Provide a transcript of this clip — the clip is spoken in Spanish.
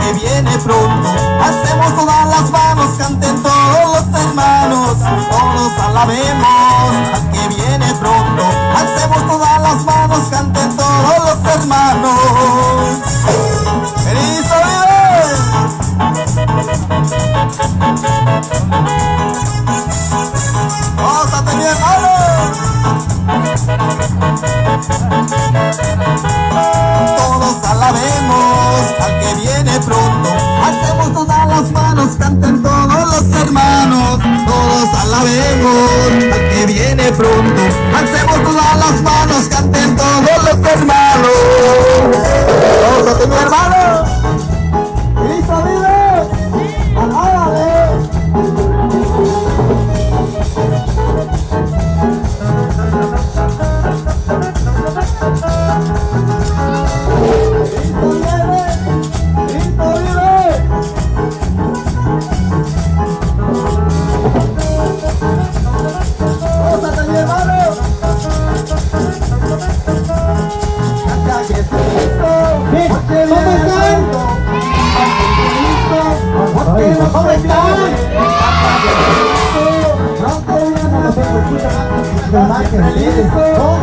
que viene pronto. Hacemos todas las manos, canten todos los hermanos, todos alabemos al que viene pronto. Hacemos todas las manos, canten todos los hermanos. ¡Cristo vive! ¡Gózate, mi hermano! Todos alabemos al que viene pronto. Hacemos todas las manos, canten todos los hermanos, todos alabemos al que viene pronto. Hacemos todas las manos, canten todos los hermanos. Gózate, mi hermano. Cristo vive. Alábale. ¿Cómo están? ¿Cómo están?